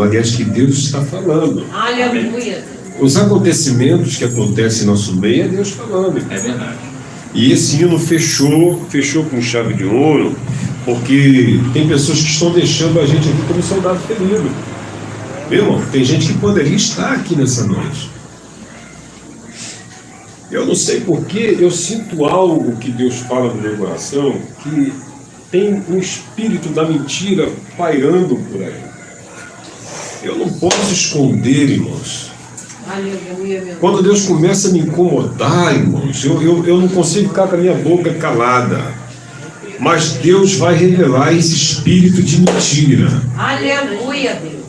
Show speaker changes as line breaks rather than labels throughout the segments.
aliás, que Deus está falando.
Aleluia.
Os acontecimentos que acontecem em nosso meio é Deus falando.
É verdade.
E esse hino fechou com chave de ouro, porque tem pessoas que estão deixando a gente aqui como soldado ferido. Meu irmão, tem gente que poderia estar aqui nessa noite. Eu não sei porquê, eu sinto algo que Deus fala no meu coração, que tem um espírito da mentira pairando por aí. Eu não posso esconder, irmãos.
Aleluia, meu
Quando Deus começa a me incomodar, irmãos, eu não consigo ficar com a minha boca calada. Mas Deus vai revelar esse espírito de mentira.
Aleluia, Deus.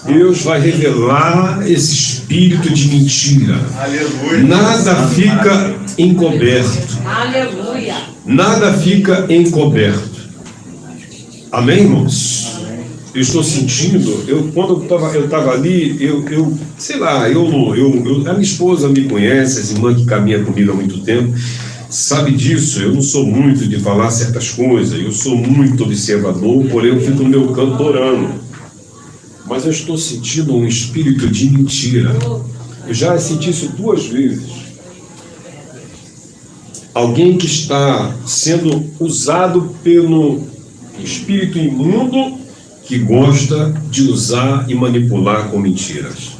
Deus vai revelar esse espírito de mentira.
Aleluia.
Nada fica encoberto.
Aleluia.
Nada fica encoberto. Amém, irmãos? Eu estou sentindo, quando eu estava ali, sei lá, a minha esposa me conhece, as irmãs que caminham comigo há muito tempo, sabe disso. Eu não sou muito de falar certas coisas, eu sou muito observador, porém eu fico no meu canto orando. Mas eu estou sentindo um espírito de mentira. Eu já senti isso 2 vezes. Alguém que está sendo usado pelo espírito imundo que gosta de usar e manipular com mentiras.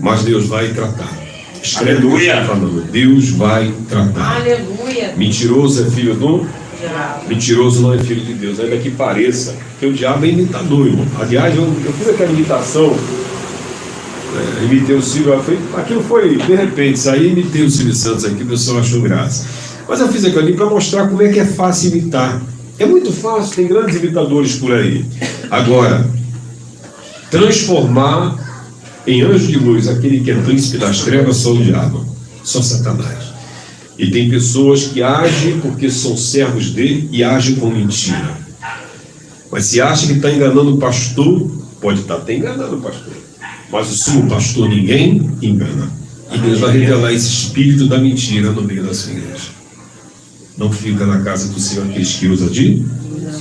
Mas Deus vai tratar. Escreve o que está falando. Deus vai tratar.
Aleluia.
Mentiroso é filho do... Mentiroso não é filho de Deus, ainda que pareça, porque o diabo é imitador, irmão. Aliás, eu fiz aquela imitação, imitei o Silvio, aquilo foi de repente, saí e imitei o Silvio Santos aqui, o pessoal achou graça. Mas eu fiz aquilo ali para mostrar como é que é fácil imitar. É muito fácil, tem grandes imitadores por aí. Agora, transformar em anjo de luz aquele que é príncipe das trevas, só o diabo, só Satanás. E tem pessoas que agem porque são servos dele e agem com mentira. Mas se acha que está enganando o pastor, pode estar até enganando o pastor. Mas o sumo pastor ninguém engana. E Deus vai revelar esse espírito da mentira no meio da sua igreja. Não fica na casa do Senhor aqueles que usa de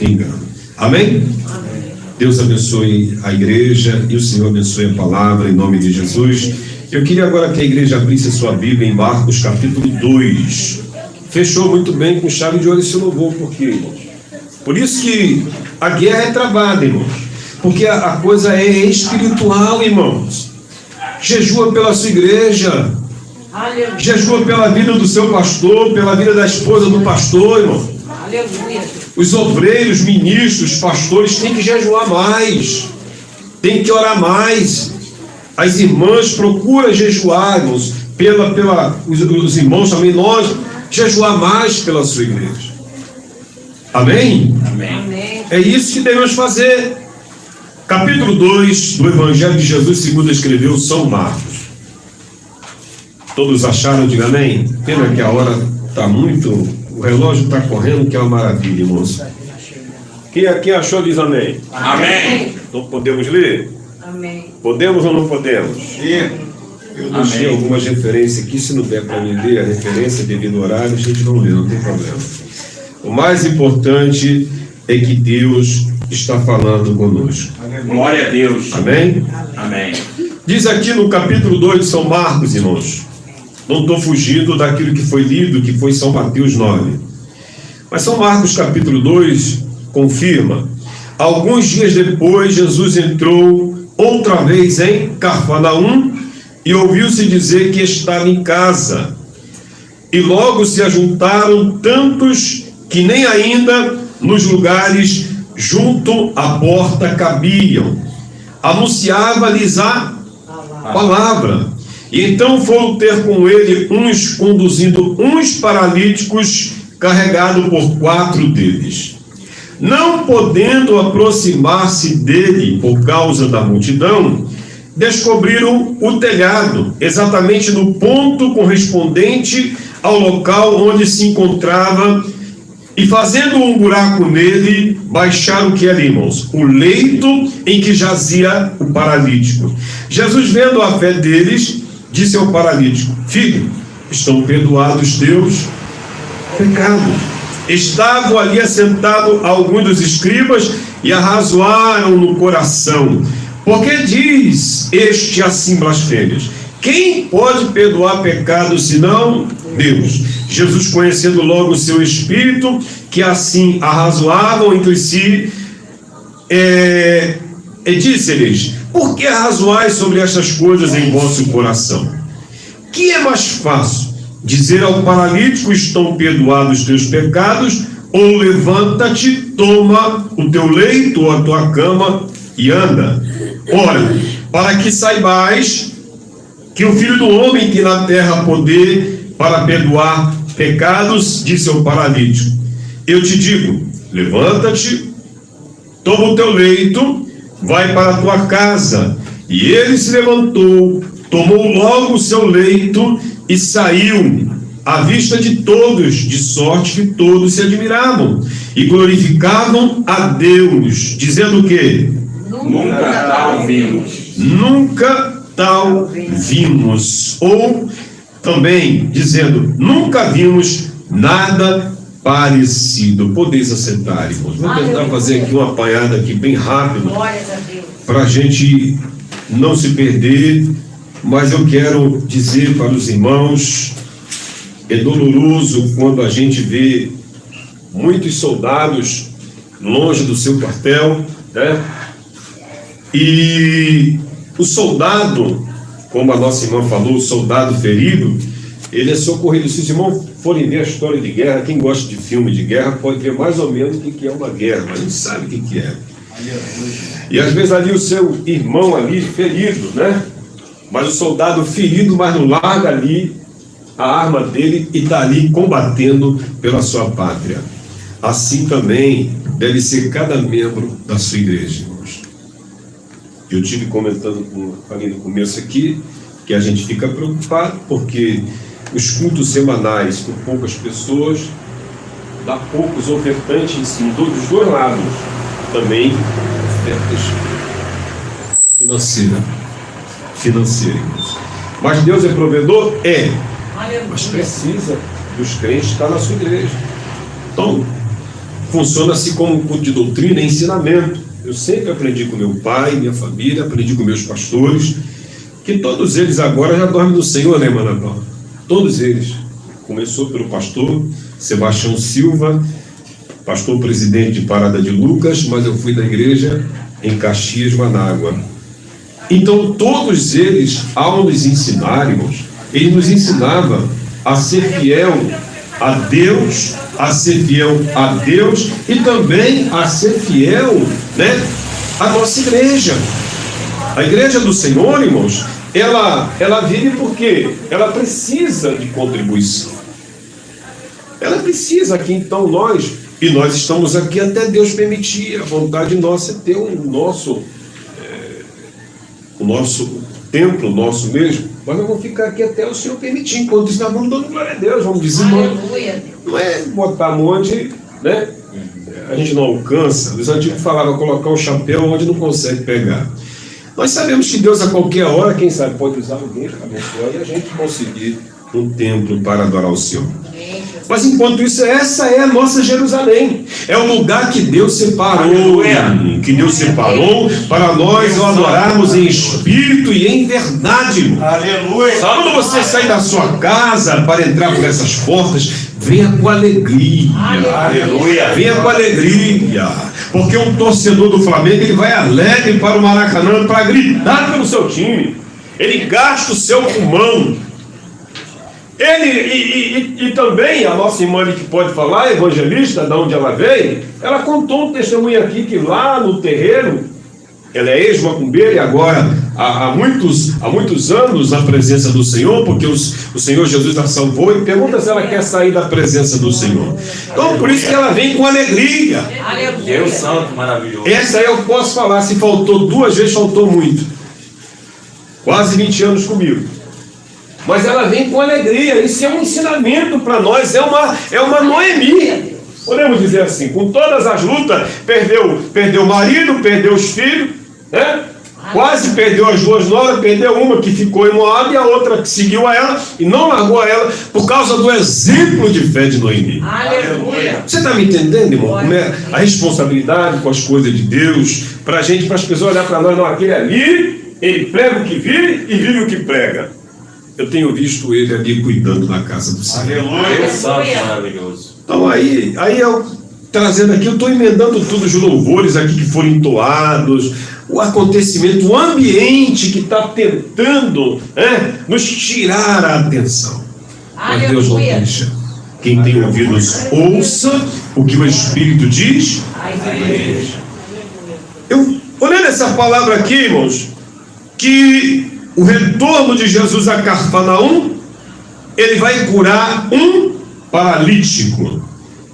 engano. Amém? Amém? Deus abençoe a igreja e o Senhor abençoe a palavra em nome de Jesus. Eu queria agora que a igreja abrisse a sua Bíblia em Marcos capítulo 2. Fechou muito bem com chave de ouro esse louvor, por quê, irmãos? Por isso que a guerra é travada, irmãos. Porque a coisa é espiritual, irmãos. Jejua pela sua igreja.
Aleluia.
Jejua pela vida do seu pastor, pela vida da esposa do pastor, irmão.
Aleluia.
Os obreiros, ministros, pastores têm que jejuar mais. Tem que orar mais. As irmãs procuram jejuar, irmãos, os irmãos também, nós, jejuar mais pela sua igreja. Amém?
Amém.
É isso que devemos fazer. Capítulo 2 do Evangelho de Jesus segundo escreveu São Marcos. Todos acharam? Diga amém. Pena que a hora está muito, o relógio está correndo, que é uma maravilha, irmãos. Quem aqui achou diz amém.
Amém.
Então podemos ler?
Amém.
Podemos ou não podemos? Eu deixei algumas referências aqui, se não der para me ler a referência devido ao horário, a gente não lê, não tem problema. O mais importante é que Deus está falando conosco.
Glória a Deus.
Amém?
Amém.
Diz aqui no capítulo 2 de São Marcos, irmãos. Não estou fugindo daquilo que foi lido, que foi São Mateus 9. Mas São Marcos capítulo 2 confirma. Alguns dias depois, Jesus entrou outra vez em Cafarnaum e ouviu-se dizer que estava em casa. E logo se ajuntaram tantos que nem ainda nos lugares junto à porta cabiam. Anunciava-lhes a palavra. E então foram ter com ele uns conduzindo uns paralíticos, carregados por 4 deles. Não podendo aproximar-se dele por causa da multidão, descobriram o telhado, exatamente no ponto correspondente ao local onde se encontrava, e fazendo um buraco nele, baixaram o que era, irmãos? O leito em que jazia o paralítico. Jesus, vendo a fé deles, disse ao paralítico: filho, estão perdoados teus pecados. Estavam ali assentados alguns dos escribas e arrazoaram no coração: Porque diz este assim blasfêmias: quem pode perdoar pecados senão Deus? Jesus, conhecendo logo o seu espírito, que assim arrazoavam entre si, disse-lhes: por que arrazoais sobre estas coisas em vosso coração? Que é mais fácil, dizer ao paralítico: estão perdoados os teus pecados, ou levanta-te, toma o teu leito ou a tua cama e anda? Ora, para que saibais que o Filho do Homem tem na terra poder para perdoar pecados, disse ao paralítico: eu te digo, levanta-te, toma o teu leito, vai para a tua casa. E ele se levantou, tomou logo o seu leito e saiu à vista de todos, de sorte que todos se admiravam e glorificavam a Deus, dizendo o quê?
Nunca tal vimos.
Nunca tal vimos. Ou também dizendo: nunca vimos nada parecido. Podeis assentar, irmãos. Vou tentar fazer aqui uma apanhada aqui bem rápido,
Glórias a Deus.
para a gente não se perder. Mas eu quero dizer para os irmãos: é doloroso quando a gente vê muitos soldados longe do seu quartel, né? E o soldado, como a nossa irmã falou, o soldado ferido, ele é socorrido. Se os irmãos forem ver a história de guerra, quem gosta de filme de guerra pode ver mais ou menos o que é uma guerra, mas não sabe o que é. E às vezes ali o seu irmão ali ferido, né? Mas o soldado ferido, mas não larga ali a arma dele e está ali combatendo pela sua pátria. Assim também deve ser cada membro da sua igreja, irmãos. Eu tive comentando com a família no começo aqui que a gente fica preocupado porque os cultos semanais com poucas pessoas dá poucos ofertantes em cima dos dois lados. Também ofertas financeiras, irmãos. Mas Deus é provedor? É. Mas precisa dos crentes estar na sua igreja. Então, funciona assim como um culto de doutrina e ensinamento. Eu sempre aprendi com meu pai, minha família, aprendi com meus pastores, que todos eles agora já dormem no Senhor, né, Manabal? Todos eles. Começou pelo pastor Sebastião Silva, pastor presidente de Parada de Lucas, mas eu fui da igreja em Caxias, Manágua. Então, todos eles, ao nos ensinar, irmãos, ele nos ensinava a ser fiel a Deus, e também a ser fiel, né, à nossa igreja. A igreja do Senhor, irmãos, ela vive porque ela precisa de contribuição. Ela precisa aqui, então nós estamos aqui até Deus permitir. A vontade nossa é ter o nosso templo, nosso mesmo. Mas nós vamos ficar aqui até o Senhor permitir. Enquanto isso, nós vamos dando glória a Deus, vamos dizer, não é botar onde, né, a gente não alcança. Os antigos falavam colocar o chapéu onde não consegue pegar. Nós sabemos que Deus a qualquer hora, quem sabe, pode usar alguém para abençoar e a gente conseguir um templo para adorar o Senhor. Mas enquanto isso, essa é a nossa Jerusalém. É o lugar que Deus separou, para nós o adorarmos em espírito e em verdade.
Aleluia.
Quando você sair da sua casa para entrar por essas portas, venha com alegria.
Aleluia.
Venha com alegria. Porque um torcedor do Flamengo, ele vai alegre para o Maracanã para gritar pelo seu time. Ele gasta o seu pulmão. E também a nossa irmã que pode falar, evangelista, de onde ela veio, ela contou um testemunho aqui que lá no terreiro, ela é ex-macumbeira e agora há muitos anos na presença do Senhor, porque o Senhor Jesus a salvou, e pergunta se ela quer sair da presença do Senhor. Então por isso que ela vem com alegria.
Deus santo, maravilhoso.
Essa aí eu posso falar, se faltou 2 vezes, faltou muito. Quase 20 anos comigo. Mas ela vem com alegria. Isso é um ensinamento para nós, é uma Noemi. Podemos dizer assim, com todas as lutas, perdeu o marido, perdeu os filhos, né? Quase perdeu as duas noras, perdeu uma que ficou em Moab e a outra que seguiu a ela e não largou a ela por causa do exemplo de fé de Noemi.
Aleluia.
Você está me entendendo, irmão? Como é a responsabilidade com as coisas de Deus, para a gente, para as pessoas olhar para nós, não, aquele ali, ele prega o que vive e vive o que prega. Eu tenho visto ele ali cuidando da casa do Senhor.
Deus Santo maravilhoso.
Então aí eu trazendo aqui, eu estou emendando todos os louvores aqui que foram entoados, o acontecimento, o ambiente que está tentando nos tirar a atenção. Mas Deus não deixa. Quem tem ouvidos, ouça o que o Espírito diz à igreja. Eu, olhando essa palavra aqui, irmãos, que o retorno de Jesus a Cafarnaum, ele vai curar um paralítico.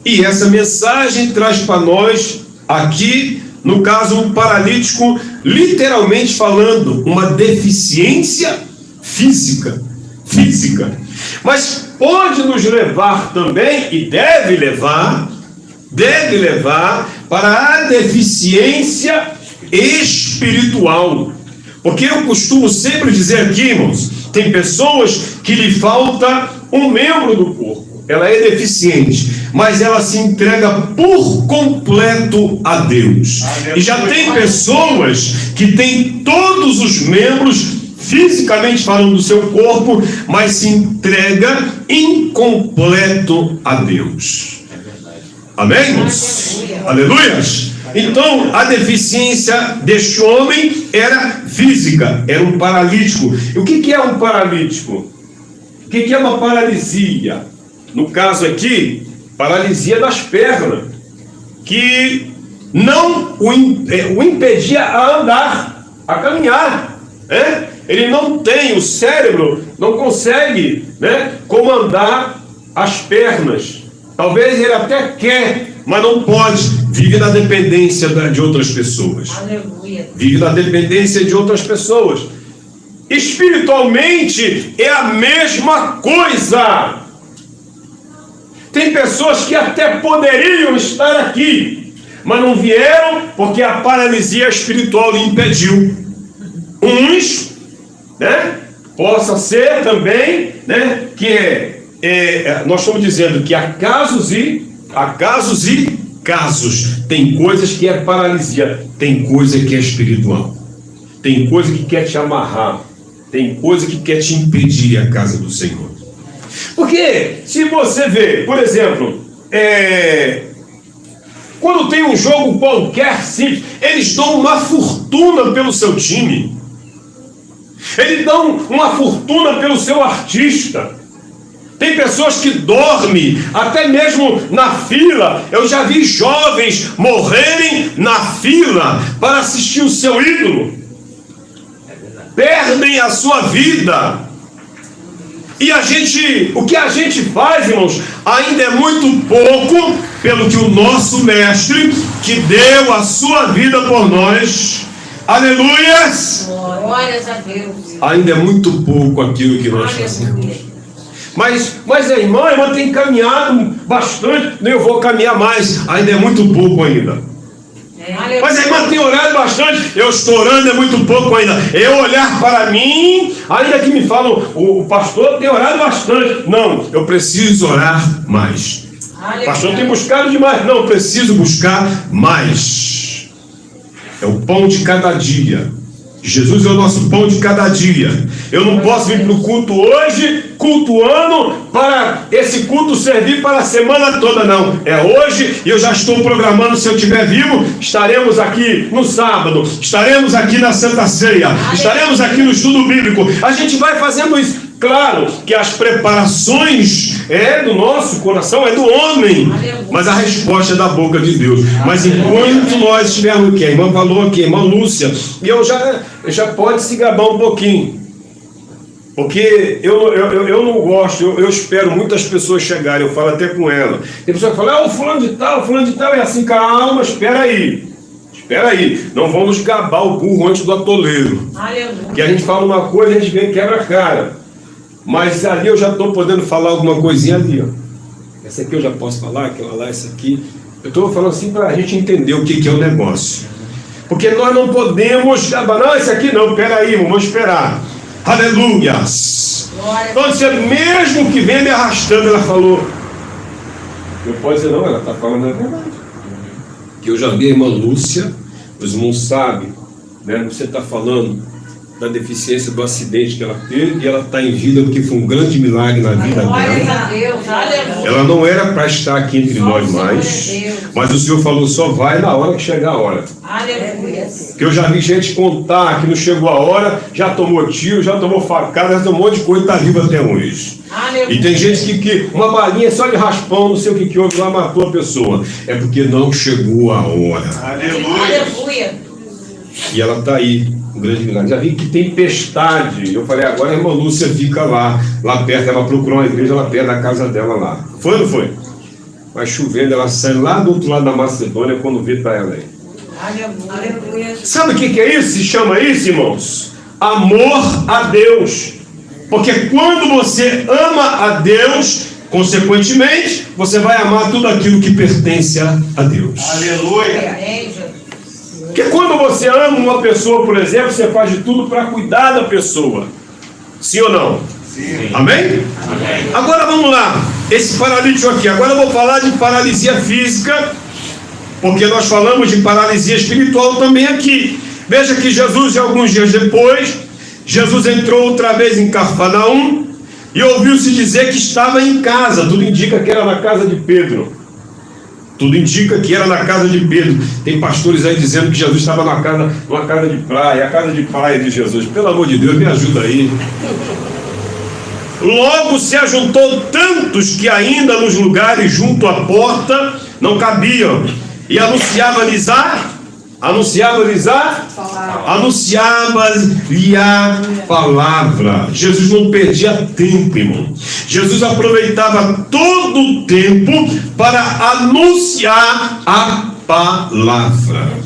E essa mensagem traz para nós aqui, no caso, um paralítico, literalmente falando, uma deficiência física. Mas pode nos levar também, e deve levar para a deficiência espiritual. Porque eu costumo sempre dizer aqui, irmãos, tem pessoas que lhe falta um membro do corpo. Ela é deficiente, mas ela se entrega por completo a Deus. E já tem pessoas que têm todos os membros, fisicamente falando, do seu corpo, mas se entrega incompleto a Deus. Amém, irmãos? Aleluias! Então, a deficiência deste homem era física, era um paralítico. E o que é um paralítico? O que é uma paralisia? No caso aqui, paralisia das pernas, que não o impedia a andar, a caminhar. Ele não tem, o cérebro não consegue comandar as pernas. Talvez ele até quer, mas não pode. Vive na dependência de outras pessoas.
Aleluia.
Vive na dependência de outras pessoas. Espiritualmente é a mesma coisa. Tem pessoas que até poderiam estar aqui, mas não vieram porque a paralisia espiritual lhe impediu. Uns, possa ser também, que nós estamos dizendo que há casos e casos. Tem coisas que é paralisia, tem coisa que é espiritual, tem coisa que quer te amarrar, tem coisa que quer te impedir a casa do Senhor. Porque se você vê, por exemplo, quando tem um jogo qualquer simples, eles dão uma fortuna pelo seu time, eles dão uma fortuna pelo seu artista. Tem pessoas que dormem até mesmo na fila. Eu já vi jovens morrerem na fila para assistir o seu ídolo. Perdem a sua vida. E o que a gente faz, irmãos, ainda é muito pouco pelo que o nosso mestre, que deu a sua vida por nós, aleluias,
Glórias a Deus.
ainda é muito pouco aquilo que nós fazemos. Mas a irmã tem caminhado bastante. Eu vou caminhar mais, ainda é muito pouco ainda. Mas a irmã tem orado bastante, eu estou orando, é muito pouco ainda. Eu olhar para mim, ainda que me falam, o pastor tem orado bastante. Não, eu preciso orar mais. O pastor tem buscado demais. Não, eu preciso buscar mais. É o pão de cada dia. Jesus é o nosso pão de cada dia. Eu não posso vir para o culto hoje, cultuando, para esse culto servir para a semana toda, não. É hoje, e eu já estou programando, se eu estiver vivo, estaremos aqui no sábado, estaremos aqui na Santa Ceia, estaremos aqui no estudo bíblico. A gente vai fazendo isso. Claro que as preparações do nosso coração, é do homem, mas a resposta é da boca de Deus. Mas enquanto nós estivermos aqui, a irmã falou aqui, a irmã Lúcia, e eu já pode se gabar um pouquinho, porque eu não gosto, eu espero muitas pessoas chegarem, eu falo até com ela. Tem pessoa que fala, fulano de tal é assim. Calma, espera aí, não vamos gabar o burro antes do atoleiro. Que a gente fala uma coisa, a gente vem e quebra a cara. Mas ali eu já estou podendo falar alguma coisinha ali, ó. Essa aqui eu já posso falar, aquela lá, essa aqui. Eu estou falando assim para a gente entender o que é o negócio. Porque nós não podemos, não, esse aqui não, peraí, vamos esperar. Aleluias. Então, você mesmo que vem me arrastando, ela falou. Não pode dizer não, ela está falando a verdade. Que eu já vi a irmã Lúcia, os irmãos sabem, né? Você está falando da deficiência do acidente que ela teve, e ela está em vida, porque foi um grande milagre na vida dela. Ela não era para estar aqui entre nós mais, mas o Senhor falou, só vai na hora que chegar a hora. Que eu já vi gente contar que não chegou a hora, já tomou tiro, já tomou facada, já tomou um monte de coisa e está viva até hoje. E tem gente que uma balinha só de raspão, não sei o que houve lá, matou a pessoa. É porque não chegou a hora.
Aleluia.
E ela está aí, um grande milagre. Já vi que tempestade. Eu falei, agora a irmã Lúcia fica lá perto. Ela procurou uma igreja lá perto da casa dela lá. Foi ou não foi? Mas chovendo, ela sai lá do outro lado da Macedônia, quando vê, está ela aí.
Aleluia.
Sabe o que é isso? Se chama isso, irmãos? Amor a Deus. Porque quando você ama a Deus, consequentemente, você vai amar tudo aquilo que pertence a Deus.
Aleluia.
Porque quando você ama uma pessoa, por exemplo, você faz de tudo para cuidar da pessoa. Sim ou não? Sim. Amém? Amém. Agora vamos lá. Esse paralítico aqui. Agora eu vou falar de paralisia física, porque nós falamos de paralisia espiritual também aqui. Veja que Jesus, alguns dias depois, Jesus entrou outra vez em Cafarnaum e ouviu-se dizer que estava em casa. Tudo indica que era na casa de Pedro. Tudo indica que era na casa de Pedro. Tem pastores aí dizendo que Jesus estava numa casa de praia, a casa de praia de Jesus. Pelo amor de Deus, me ajuda aí. Logo se ajuntou tantos que ainda nos lugares junto à porta não cabiam. E anunciava-lhes a palavra. Jesus não perdia tempo, irmão. Jesus aproveitava todo o tempo para anunciar a palavra.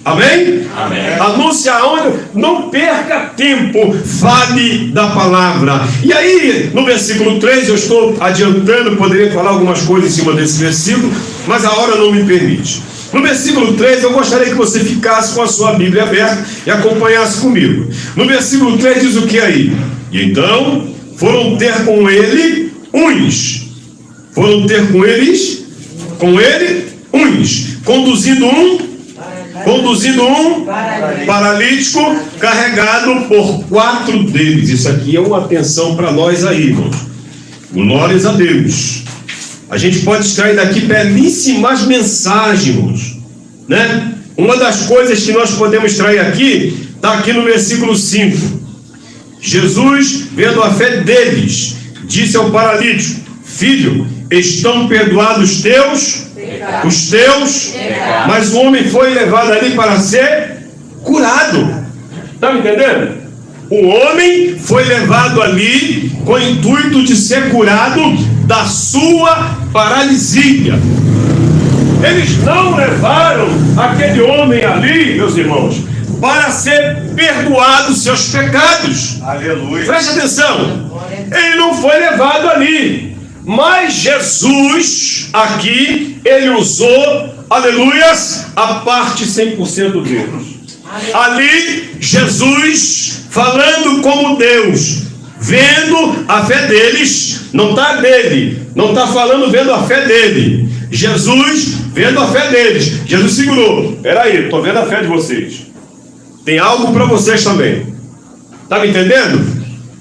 Amém?
Amém.
Anunciar onde? Não perca tempo, fale da palavra. E aí, no versículo 3, eu estou adiantando, poderia falar algumas coisas em cima desse versículo, mas a hora não me permite. No versículo 3, eu gostaria que você ficasse com a sua Bíblia aberta e acompanhasse comigo. No versículo 3 diz o que aí? E então foram ter com ele uns. Conduzindo um paralítico carregado por 4 deles. Isso aqui é uma atenção para nós aí, irmãos. Glórias a Deus. A gente pode extrair daqui belíssimas mensagens, né? Uma das coisas que nós podemos extrair aqui, está aqui no versículo 5. Jesus, vendo a fé deles, disse ao paralítico: filho, estão perdoados os teus pecados. Mas o homem foi levado ali para ser curado. Está me entendendo? O homem foi levado ali com o intuito de ser curado da sua paralisia. Eles não levaram aquele homem ali, meus irmãos, para ser perdoado os seus pecados. Aleluia. Preste atenção. Ele não foi levado ali, mas Jesus aqui, ele usou, aleluias, a parte 100% de Deus. Ali, Jesus falando como Deus, vendo a fé deles, não está dele, não está falando vendo a fé dele. Jesus vendo a fé deles. Jesus segurou. Peraí, estou vendo a fé de vocês. Tem algo para vocês também. Está me entendendo?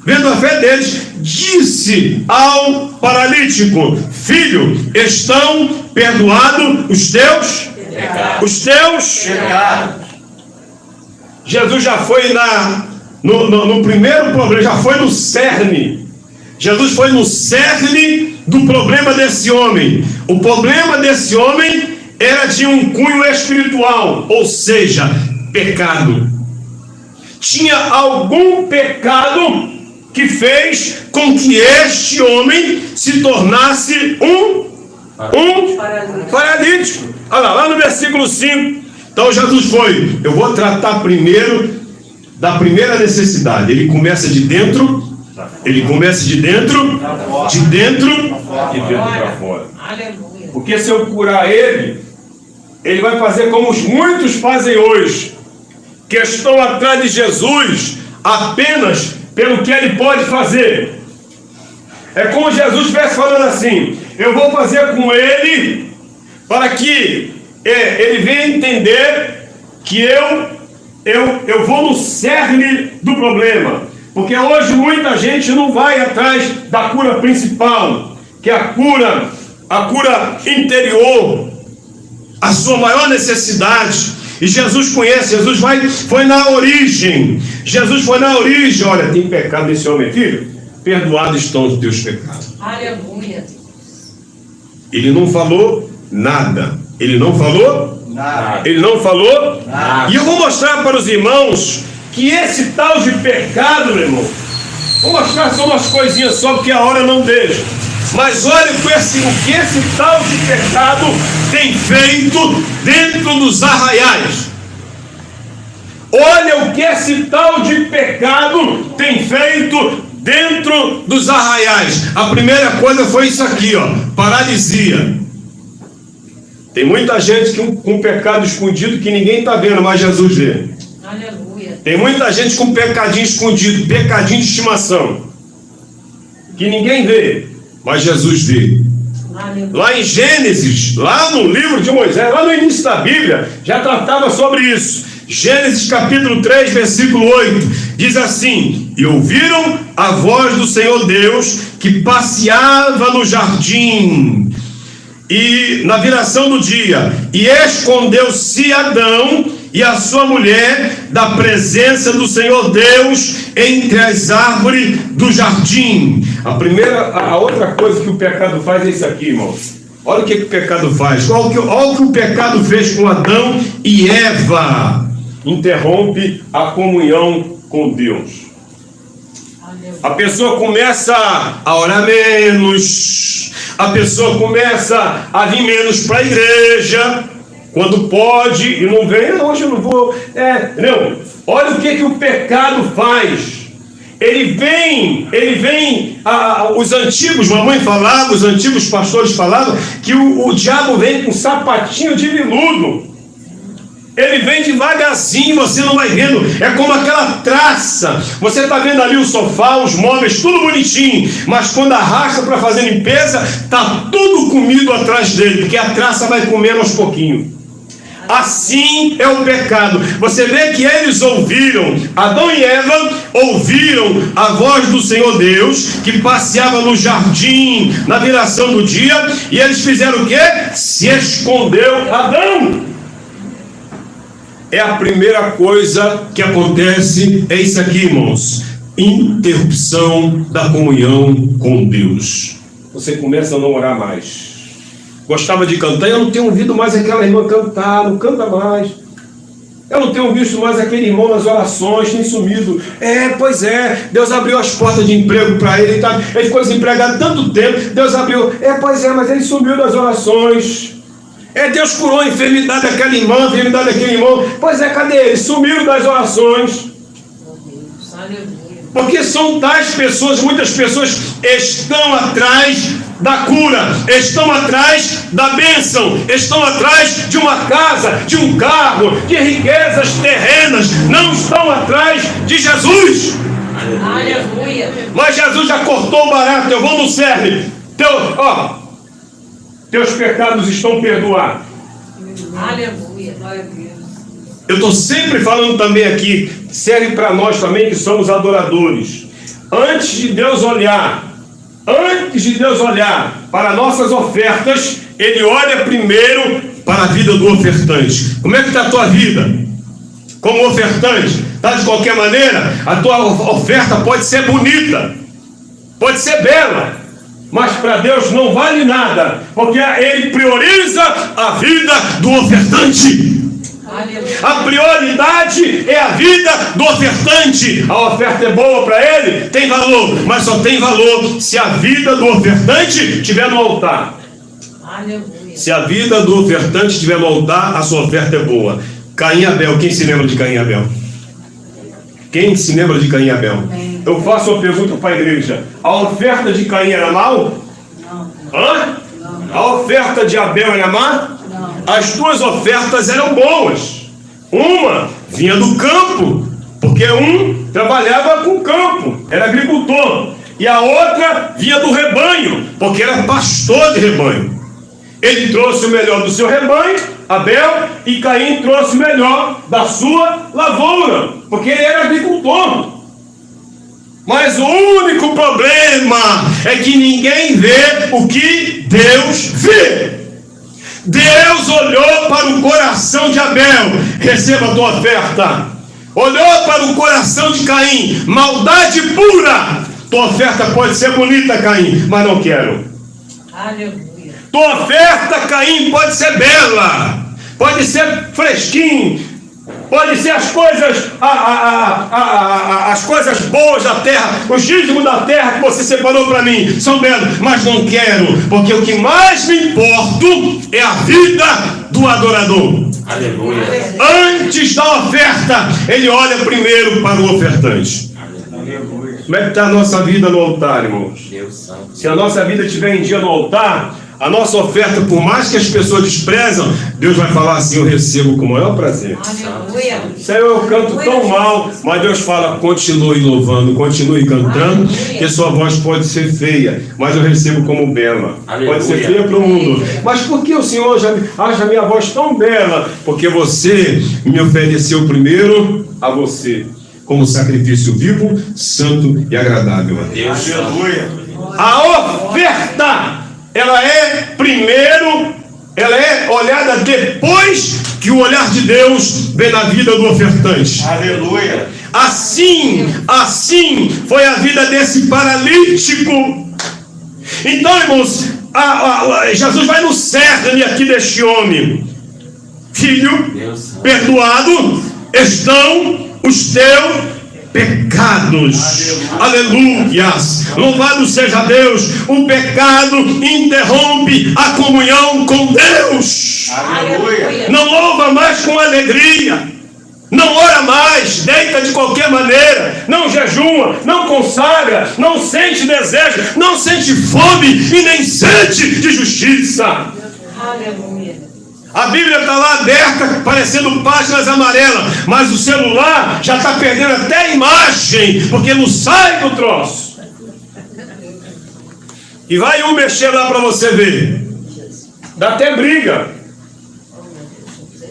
Vendo a fé deles, disse ao paralítico: filho, estão perdoados os teus pecados. Jesus já foi no primeiro problema, já foi no cerne. Jesus foi no cerne do problema desse homem. O problema desse homem era de um cunho espiritual, ou seja, pecado. Tinha algum pecado que fez com que este homem se tornasse um paralítico. Olha lá no versículo 5. Então Jesus foi: eu vou tratar primeiro da primeira necessidade. Ele começa de dentro para fora. Porque se eu curar ele ele vai fazer como muitos fazem hoje, que estão atrás de Jesus apenas pelo que ele pode fazer. É como Jesus estivesse falando assim: eu vou fazer com ele para que ele venha entender que eu vou no cerne do problema. Porque hoje muita gente não vai atrás da cura principal, que é a cura interior, a sua maior necessidade. E Jesus conhece, foi na origem. Jesus foi na origem. Olha, tem pecado nesse homem, filho? Perdoados estão os teus pecados.
Aleluia.
Ele não falou nada. Ele não falou nada. Ele não falou nada. E eu vou mostrar para os irmãos que esse tal de pecado, meu irmão, vou mostrar só umas coisinhas só, porque a hora não deixa. Mas olha o que esse tal de pecado tem feito dentro dos arraiais. Olha o que esse tal de pecado tem feito dentro dos arraiais. A primeira coisa foi isso aqui, ó, paralisia. Tem muita gente com um pecado escondido que ninguém está vendo, mas Jesus vê.
Aleluia.
Tem muita gente com pecadinho escondido, pecadinho de estimação, que ninguém vê, mas Jesus vê.
Aleluia.
Lá em Gênesis, lá no livro de Moisés, lá no início da Bíblia, já tratava sobre isso. Gênesis capítulo 3, versículo 8, diz assim: e ouviram a voz do Senhor Deus que passeava no jardim, e na viração do dia, e escondeu-se Adão e a sua mulher da presença do Senhor Deus entre as árvores do jardim. A outra coisa que o pecado faz é isso aqui, irmãos. Olha o que o pecado faz. Olha o que o pecado fez com Adão e Eva. Interrompe a comunhão com Deus. A pessoa começa a orar menos. A pessoa começa a vir menos para a igreja. Quando pode e não vem, hoje eu não vou. Não. Olha o que o pecado faz. Ele vem, os antigos, mamãe falava, os antigos pastores falavam que o diabo vem com sapatinho de veludo. Ele vem devagarzinho, você não vai vendo. É como aquela traça. Você está vendo ali o sofá, os móveis, tudo bonitinho. Mas quando arrasta para fazer limpeza, está tudo comido atrás dele, porque a traça vai comendo aos pouquinhos. Assim é o pecado. Você vê que eles ouviram, Adão e Eva ouviram a voz do Senhor Deus, que passeava no jardim na viração do dia, e eles fizeram o quê? Se escondeu Adão. É a primeira coisa que acontece, é isso aqui, irmãos: interrupção da comunhão com Deus. Você começa a não orar mais. Gostava de cantar, eu não tenho ouvido mais aquela irmã cantar, não canta mais. Eu não tenho visto mais aquele irmão nas orações, tem sumido. Pois é, Deus abriu as portas de emprego para ele, tá? Ele ficou desempregado tanto tempo, Deus abriu. Pois é, mas ele sumiu das orações. Deus curou a enfermidade daquela irmã, a enfermidade daquele irmão. Pois é, cadê ele? Sumiram das orações. Porque são tais pessoas, muitas pessoas estão atrás da cura, estão atrás da bênção, estão atrás de uma casa, de um carro, de riquezas terrenas, não estão atrás de Jesus.
Aleluia.
Mas Jesus já cortou o barato. Eu vou no cerne. Teus pecados estão perdoados.
Aleluia.
Eu estou sempre falando também aqui, serve para nós também que somos adoradores. Antes de Deus olhar para nossas ofertas, Ele olha primeiro para a vida do ofertante. Como é que está a tua vida? Como ofertante? Está de qualquer maneira? A tua oferta pode ser bonita, pode ser bela, mas para Deus não vale nada, porque Ele prioriza a vida do ofertante. A prioridade é a vida do ofertante. A oferta é boa para ele, tem valor, mas só tem valor se a vida do ofertante estiver no altar.
Aleluia.
Se a vida do ofertante estiver no altar, a sua oferta é boa. Caim e Abel, quem se lembra de Caim e Abel? Quem se lembra de Caim e Abel? Eu faço uma pergunta para a igreja: a oferta de Caim era mal?
Não.
Hã? A oferta de Abel era má?
Não.
as duas ofertas eram boas. Uma vinha do campo, porque um trabalhava com o campo, era agricultor. E a outra vinha do rebanho, porque era pastor de rebanho. Ele trouxe o melhor do seu rebanho, Abel, e Caim trouxe o melhor da sua lavoura, porque ele era agricultor. Mas o único problema é que ninguém vê o que Deus vê. Deus olhou para o coração de Abel, receba a tua oferta. Olhou para o coração de Caim, maldade pura. Tua oferta pode ser bonita, Caim, mas não quero.
Aleluia.
Tua oferta, Caim, pode ser bela, pode ser fresquinho, pode ser as coisas, as coisas boas da terra, os dízimos da terra que você separou para mim, são belos, mas não quero, porque o que mais me importo é a vida do adorador.
Aleluia.
Antes da oferta, ele olha primeiro para o ofertante. Como é que está a nossa vida no altar, irmãos?
Deus santo.
Se a nossa vida estiver em dia no altar, a nossa oferta, por mais que as pessoas desprezam, Deus vai falar assim: eu recebo com o maior prazer.
Aleluia.
Senhor, eu canto tão mal, mas Deus fala: continue louvando, continue cantando, que sua voz pode ser feia, mas eu recebo como bela. Pode ser feia para o mundo, mas por que o Senhor acha a minha voz tão bela? Porque você me ofereceu primeiro a você, como sacrifício vivo, santo e agradável a Deus.
Aleluia.
A oferta, ela é primeiro, ela é olhada depois que o olhar de Deus vem na vida do ofertante.
Aleluia.
Assim foi a vida desse paralítico. Então, irmãos, Jesus vai no cerne aqui deste homem. Filho, perdoado estão os teus pecados. Aleluias. Louvado seja Deus. O pecado interrompe a comunhão com Deus.
Aleluia.
Não louva mais com alegria, não ora mais, deita de qualquer maneira, não jejua, não consagra, não sente desejo, não sente fome e nem sede de justiça.
Aleluia.
A Bíblia está lá aberta, parecendo páginas amarelas, mas o celular já está perdendo até a imagem, porque não sai do troço. E vai um mexer lá para você ver. Dá até briga.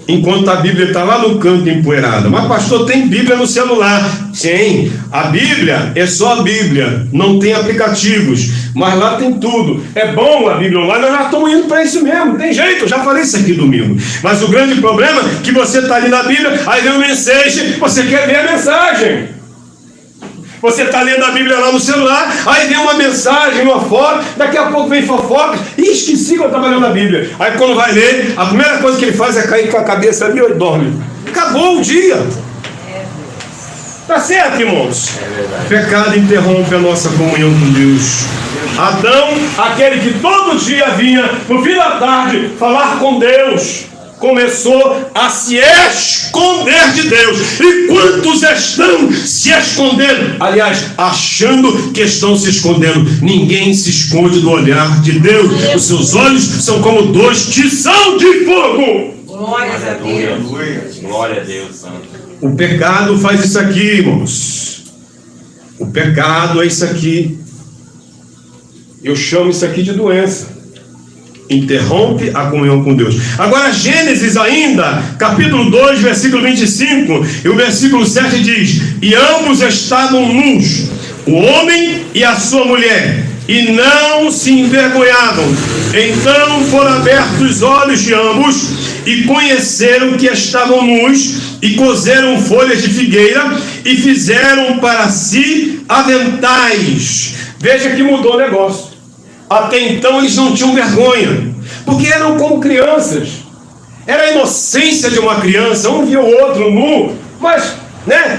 Enquanto a Bíblia está lá no canto empoeirada. Mas pastor, tem Bíblia no celular? Sim, a Bíblia é só a Bíblia, não tem aplicativos, mas lá tem tudo. É bom a Bíblia online, nós já estamos indo para isso mesmo, tem jeito, eu já falei isso aqui domingo. Mas o grande problema é que você está ali na Bíblia, aí vem uma mensagem, você quer ver a mensagem. Você está lendo a Bíblia lá no celular, aí vem uma mensagem, uma foto, daqui a pouco vem fofoca, e esqueci que eu estava lendo a Bíblia. Aí quando vai ler, a primeira coisa que ele faz é cair com a cabeça ali e dorme. Acabou o dia. Tá certo, irmãos? O pecado interrompe a nossa comunhão com Deus. Adão, aquele que todo dia vinha, no fim da tarde, falar com Deus, começou a se esconder de Deus. E quantos estão se escondendo? Aliás, achando que estão se escondendo. Ninguém se esconde do olhar de Deus. Os seus olhos são como dois tição de fogo.
Glória a Deus.
Glória a Deus, santo.
O pecado faz isso aqui, irmãos. O pecado é isso aqui. Eu chamo isso aqui de doença. Interrompe a comunhão com Deus. Agora Gênesis ainda, capítulo 2, versículo 25, e o versículo 7 diz: e ambos estavam nus, o homem e a sua mulher, e não se envergonhavam. Então foram abertos os olhos de ambos, e conheceram que estavam nus, e coseram folhas de figueira, e fizeram para si aventais. Veja que mudou o negócio. Até então eles não tinham vergonha, porque eram como crianças. Era a inocência de uma criança, um via o outro nu, mas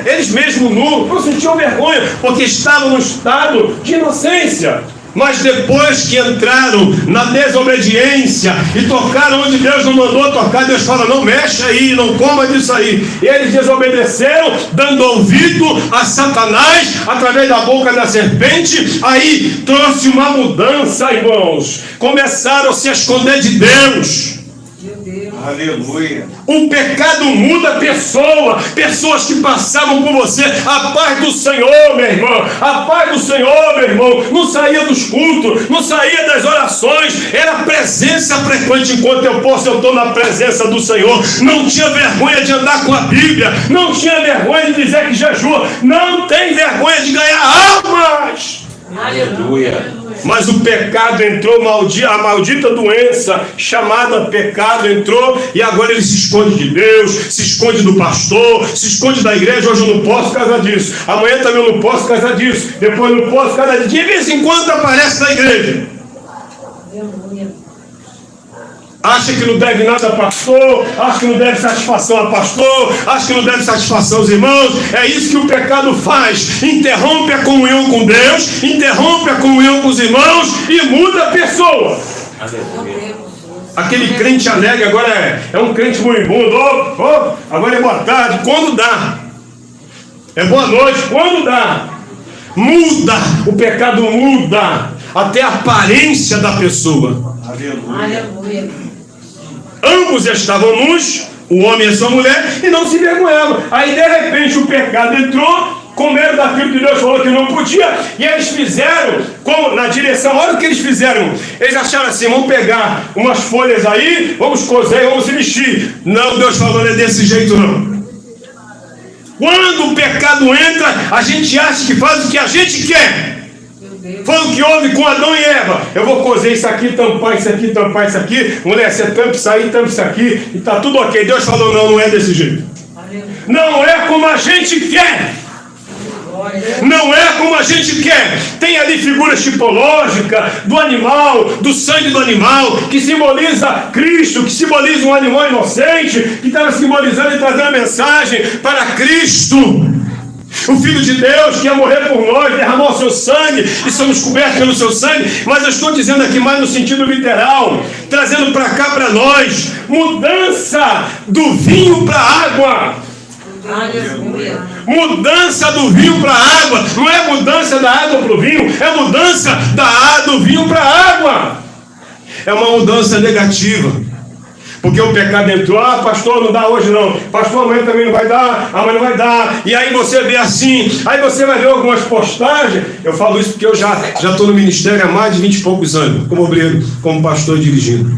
eles mesmos nu, não sentiam vergonha, porque estavam no estado de inocência. Mas depois que entraram na desobediência e tocaram onde Deus não mandou tocar, Deus fala: não mexe aí, não coma disso aí. E eles desobedeceram, dando ouvido a Satanás através da boca da serpente. Aí trouxe uma mudança, irmãos. Começaram a se esconder de Deus.
Aleluia.
O pecado muda a pessoa. Pessoas que passavam por você. A paz do Senhor, meu irmão. A paz do Senhor, meu irmão. Não saía dos cultos, não saía das orações. Era presença frequente. Enquanto eu estou na presença do Senhor. Não tinha vergonha de andar com a Bíblia. Não tinha vergonha de dizer que jejua. Não tem vergonha de ganhar almas.
Aleluia.
Mas o pecado entrou, a maldita doença chamada pecado entrou, e agora ele se esconde de Deus, se esconde do pastor, se esconde da igreja. Hoje eu não posso por causa disso, amanhã também eu não posso por causa disso, depois eu não posso por causa disso. De vez em quando aparece na igreja. Acha que não deve nada a pastor, acha que não deve satisfação a pastor, acha que não deve satisfação aos irmãos. É isso que o pecado faz. Interrompe a comunhão com Deus, interrompe a comunhão com os irmãos e muda a pessoa. Aquele crente alegre agora é um crente moribundo. Agora é boa tarde, quando dá. É boa noite, quando dá. Muda, o pecado muda até a aparência da pessoa.
Aleluia.
Ambos estavam nus, o homem e a sua mulher, e não se envergonhavam. Aí de repente o pecado entrou, com medo daquilo que Deus falou que não podia, e eles fizeram na direção. Olha o que eles fizeram. Eles acharam assim: vamos pegar umas folhas aí, vamos cozer e vamos se vestir. Não, Deus falou, não é desse jeito não. Quando o pecado entra, a gente acha que faz o que a gente quer. Foi o que houve com Adão e Eva. Eu vou cozer isso aqui, tampar isso aqui, tampar isso aqui. Mulher, você tampa isso aí, tampa isso aqui, e tá tudo ok. Deus falou: não, não é desse jeito. Não é como a gente quer. Não é como a gente quer. Tem ali figuras tipológicas do animal, do sangue do animal, que simboliza Cristo, que simboliza um animal inocente, que estava simbolizando e trazendo a mensagem para Cristo, o Filho de Deus, que ia morrer por nós, derramar o seu sangue, e somos cobertos pelo seu sangue. Mas eu estou dizendo aqui mais no sentido literal, trazendo para cá para nós, mudança do vinho para a água.
Aleluia.
Mudança do vinho para a água. Não é mudança da água para o vinho, é mudança do vinho para a água. É uma mudança negativa. Porque o pecado entrou: pastor, não dá hoje não, pastor, amanhã também não vai dar, amanhã não vai dar. E aí você vê assim, aí você vai ver algumas postagens. Eu falo isso porque eu já estou no ministério há mais de 20 e poucos anos, como obreiro, como pastor dirigindo.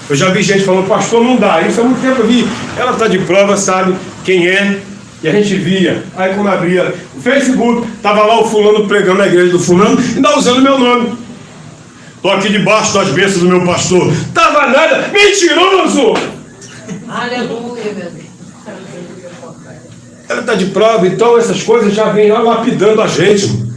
Eu já vi gente falando: pastor, não dá. Isso há muito tempo eu vi. Ela está de prova, sabe quem é. E a gente via. Aí quando abria o Facebook, estava lá o fulano pregando na igreja do fulano, e ainda usando meu nome. Estou aqui debaixo das bênçãos do meu pastor. Estava nada. Mentiroso!
Aleluia, meu Deus.
Ela está de prova, então essas coisas já vêm lá lapidando a gente.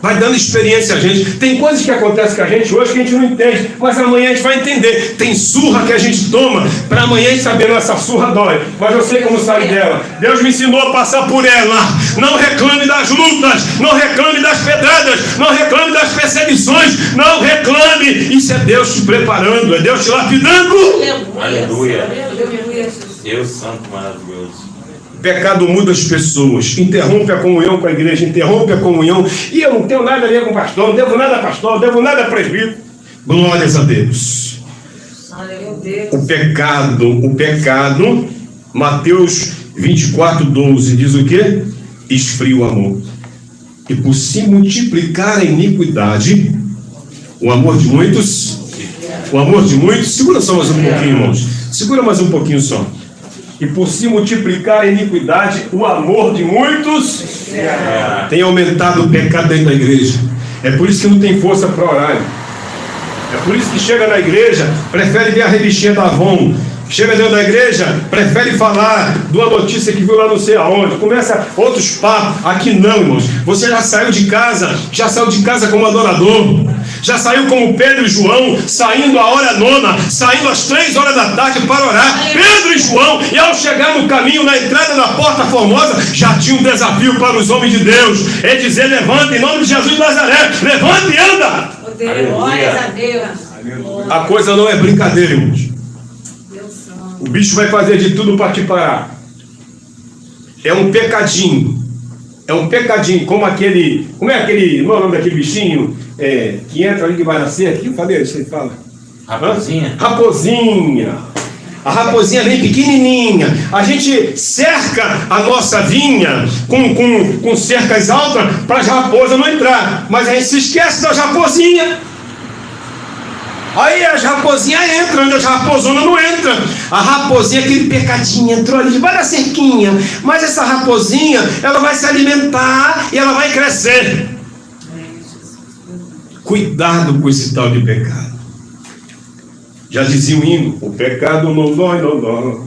Vai dando experiência a gente. Tem coisas que acontecem com a gente hoje que a gente não entende, mas amanhã a gente vai entender. Tem surra que a gente toma para amanhã a gente saber: não, essa surra dói, mas eu sei como sair dela. Deus me ensinou a passar por ela. Não reclame das lutas, não reclame das pedradas, não reclame das perseguições, não reclame. Isso é Deus te preparando, é Deus te lapidando.
Aleluia.
Aleluia.
Deus santo maravilhoso.
Pecado muda as pessoas, interrompe a comunhão com a igreja, interrompe a comunhão. E eu não tenho nada a ver com pastor, não devo nada a pastor, não devo nada a presbítero. Glórias a Deus.
Aleluia.
O pecado, Mateus 24:12 diz o quê? Esfria o amor. E por se multiplicar a iniquidade, o amor de muitos, segura só mais um pouquinho, irmãos. Segura mais um pouquinho só. E por se multiplicar a iniquidade, o amor de muitos tem aumentado o pecado dentro da igreja. É por isso que não tem força para orar. É por isso que chega na igreja, prefere ver a revistinha da Avon. Chega dentro da igreja, prefere falar de uma notícia que viu lá não sei aonde. Começa outros papos. Aqui não, irmãos. Você já saiu de casa como adorador. Já saiu como Pedro e João, saindo a hora nona, saindo às 3 horas da tarde para orar. Pedro e João, e ao chegar no caminho, na entrada da Porta Formosa, já tinha um desafio para os homens de Deus. É dizer: levanta em nome de Jesus de Nazaré, levanta e anda.
Glórias a Deus.
A coisa não é brincadeira, irmãos. O bicho vai fazer de tudo para te parar. É um pecadinho. Como aquele. Como é aquele. Não é o nome daquele bichinho? Que entra ali que vai nascer aqui? Eu falei, você fala.
Raposinha.
Raposinha. A raposinha vem pequenininha. A gente cerca a nossa vinha com cercas altas para as raposas não entrar. Mas a gente se esquece das raposinhas. Aí as raposinhas entram, onde as raposonas não entram. A raposinha, aquele pecadinho, entrou ali debaixo da cerquinha. Mas essa raposinha, ela vai se alimentar e ela vai crescer. Cuidado com esse tal de pecado. Já dizia o hino: o pecado não dói, não dói.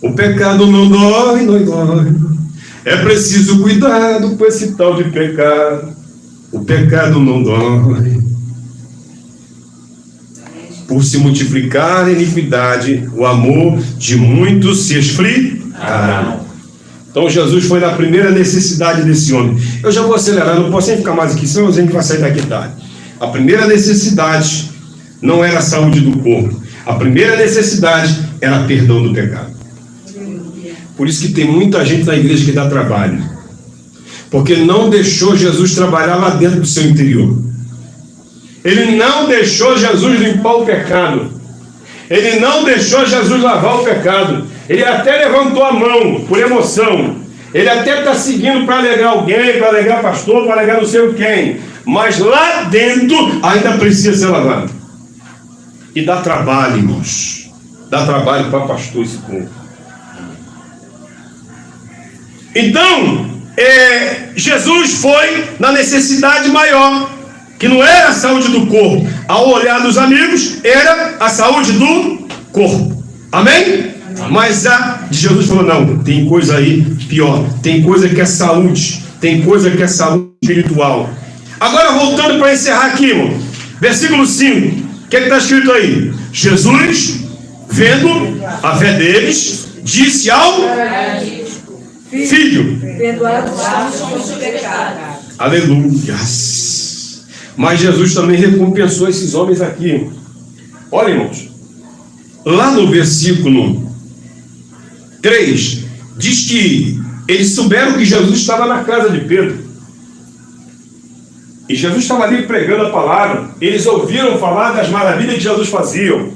O pecado não dói, não dói. É preciso cuidado com esse tal de pecado. O pecado não dói. Por se multiplicar a iniquidade, o amor de muitos se esfriará. Então Jesus foi na primeira necessidade desse homem. Eu já vou acelerar, não posso nem ficar mais aqui, senão a gente vai sair daqui tarde. A primeira necessidade não era a saúde do corpo. A primeira necessidade era perdão do pecado. Por isso que tem muita gente na igreja que dá trabalho. Porque não deixou Jesus trabalhar lá dentro do seu interior. Ele não deixou Jesus limpar o pecado. Ele não deixou Jesus lavar o pecado. Ele até levantou a mão por emoção. Ele até está seguindo para alegar alguém, para alegar pastor, para alegar não sei quem. Mas lá dentro ainda precisa ser lavado. E dá trabalho, irmãos. Dá trabalho para pastor esse povo. Então, Jesus foi na necessidade maior, que não era a saúde do corpo. Ao olhar dos amigos, era a saúde do corpo. Amém? Mas a de Jesus falou: não, tem coisa aí pior. Tem coisa que é saúde. Tem coisa que é saúde espiritual. Agora, voltando para encerrar aqui, irmão. Versículo 5. O que está escrito aí? Jesus, vendo a fé deles, disse ao filho:
Perdoados os seus pecados.
Aleluia. Mas Jesus também recompensou esses homens aqui. Olha, irmãos, lá no versículo 3, diz que eles souberam que Jesus estava na casa de Pedro. E Jesus estava ali pregando a palavra. Eles ouviram falar das maravilhas que Jesus fazia.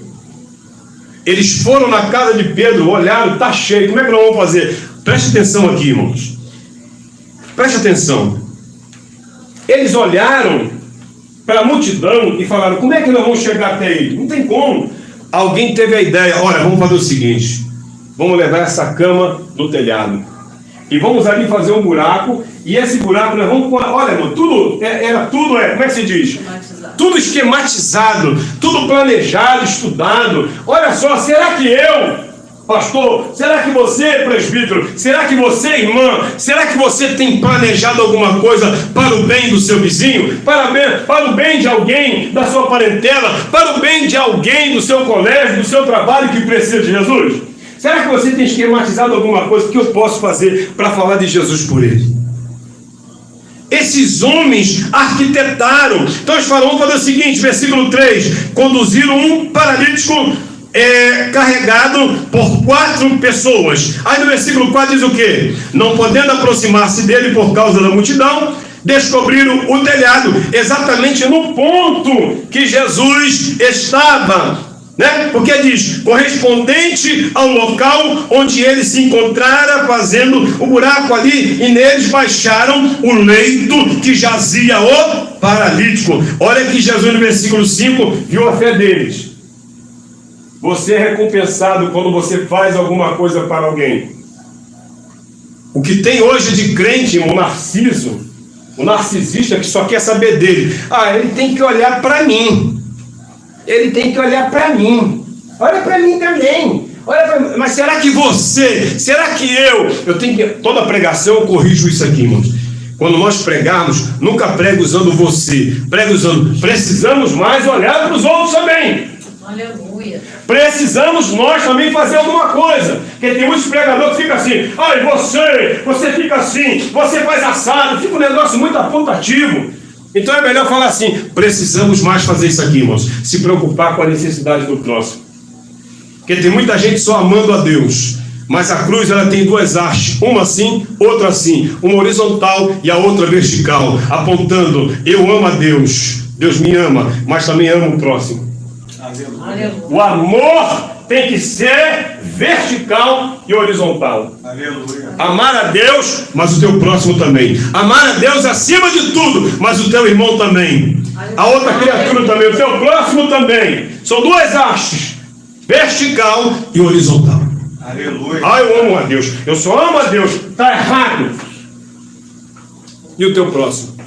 Eles foram na casa de Pedro, olharam, está cheio, como é que nós vamos fazer? Preste atenção aqui, irmãos. Preste atenção. Eles olharam para a multidão e falaram: como é que nós vamos chegar até ele? Não tem como. Alguém teve a ideia: olha, vamos fazer o seguinte, vamos levar essa cama no telhado e vamos ali fazer um buraco, e esse buraco nós vamos pôr, olha, irmão, tudo, como é que se diz? Tudo esquematizado, tudo planejado, estudado. Olha só, será que eu, pastor, será que você, presbítero, será que você, irmã, será que você tem planejado alguma coisa para o bem do seu vizinho, para o bem de alguém da sua parentela, para o bem de alguém do seu colégio, do seu trabalho que precisa de Jesus? Será que você tem esquematizado alguma coisa que eu posso fazer para falar de Jesus por ele? Esses homens arquitetaram. Então os faraós fazer o seguinte, versículo 3: conduziram um paralítico carregado por 4 pessoas. Aí no versículo 4 diz o quê? Não podendo aproximar-se dele por causa da multidão, descobriram o telhado, exatamente no ponto que Jesus estava, né? Porque diz, correspondente ao local onde ele se encontrara, fazendo o buraco ali, e neles baixaram o leito que jazia o paralítico. Olha que Jesus no versículo 5 viu a fé deles. Você é recompensado quando você faz alguma coisa para alguém. O que tem hoje de crente, o narciso, o narcisista que só quer saber dele. Ele tem que olhar para mim. Ele tem que olhar para mim. Olha para mim também. Olha pra mim. Mas será que você, será que eu tenho que... Toda pregação eu corrijo isso aqui, irmãos. Quando nós pregarmos, nunca prega usando você. Prega usando, precisamos mais olhar para os outros também.
Aleluia.
Precisamos nós também fazer alguma coisa. Porque tem muitos pregadores que ficam assim: você fica assim, você faz assado. Fica um negócio muito apontativo. Então é melhor falar assim: precisamos mais fazer isso aqui, irmãos. Se preocupar com a necessidade do próximo. Porque tem muita gente só amando a Deus. Mas a cruz, ela tem 2 hastes, uma assim, outra assim, uma horizontal e a outra vertical, apontando: eu amo a Deus, Deus me ama, mas também amo o próximo.
Aleluia.
O amor
tem que ser vertical e horizontal.
Aleluia.
Amar a Deus,
Mas o teu próximo também.
amar a Deus acima de tudo,
Mas o teu irmão também.
a outra criatura também, o teu próximo também. São duas hastes, vertical.
E horizontal.
Aleluia.
Ah, eu amo a Deus, eu só amo a Deus, está errado. E o teu próximo?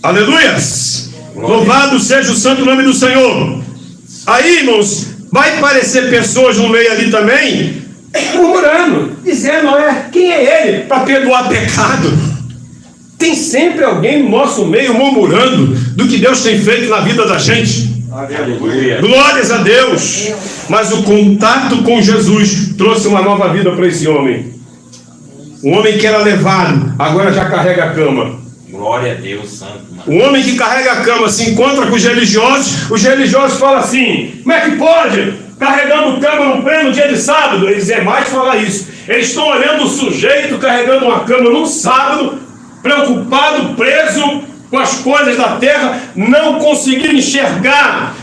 Aleluias! Louvado seja o santo nome do Senhor. Aí, irmãos, vai aparecer pessoas no meio ali também,
Murmurando, dizendo, quem é ele para perdoar pecado? Tem sempre alguém no nosso meio murmurando do que Deus tem feito na vida da gente.
Aleluia.
glórias a Deus. Mas o contato com Jesus trouxe uma nova vida para esse homem. O homem que era levado, agora já carrega a cama.
Glória a Deus, Santo.
O homem que carrega a cama se encontra com os religiosos falam assim: como é que pode? Carregando cama no pleno dia de sábado. Eles é mais falar isso. Eles estão olhando o sujeito carregando uma cama num sábado, preocupado, preso com as coisas da terra, não conseguiram enxergar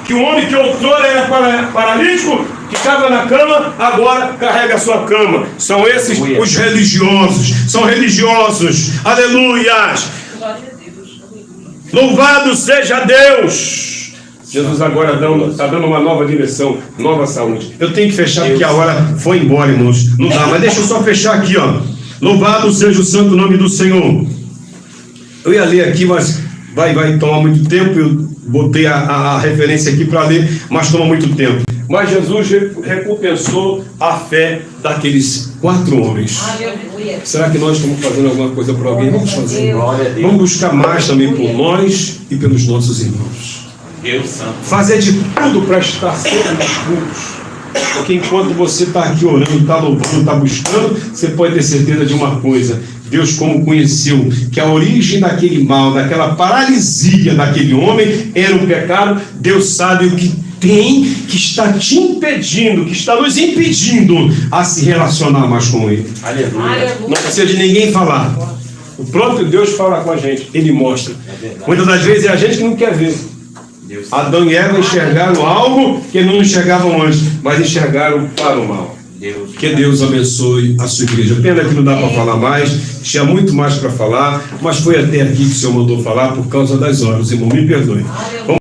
que o homem que outrora era paralítico, que estava na cama, agora carrega a sua cama. São esses os religiosos, são religiosos, aleluias. Louvado seja Deus. Jesus agora está dando uma nova direção, nova saúde. Eu tenho que fechar porque a hora foi embora, irmãos. Não dá, mas deixa eu só fechar aqui, ó. Louvado seja o santo nome do Senhor. Eu ia ler aqui, mas vai tomar muito tempo. Eu botei a referência aqui para ler, mas toma muito tempo. Mas Jesus recompensou a fé daqueles 4 homens.
Aleluia.
Será que nós estamos fazendo alguma coisa para alguém? Vamos fazer.
Glória a Deus.
Vamos buscar mais também por nós e pelos nossos irmãos.
Deus Santo.
Fazer de tudo para estar sempre nos cultos. Porque enquanto você está aqui orando, está louvando, está buscando, você pode ter certeza de uma coisa: Deus, como conheceu que a origem daquele mal, daquela paralisia daquele homem era um pecado, Deus sabe o que tem que está te impedindo, que está nos impedindo a se relacionar mais com Ele.
Aleluia.
Não precisa de ninguém falar. O próprio Deus fala com a gente, Ele mostra. Muitas das vezes é a gente que não quer ver.
Deus.
Adão e Eva enxergaram algo que não enxergavam antes, mas enxergaram para o mal.
Deus.
Que Deus abençoe a sua igreja. Pena que não dá para falar mais, tinha muito mais para falar, mas foi até aqui que o Senhor mandou falar por causa das horas. Irmão, me perdoe.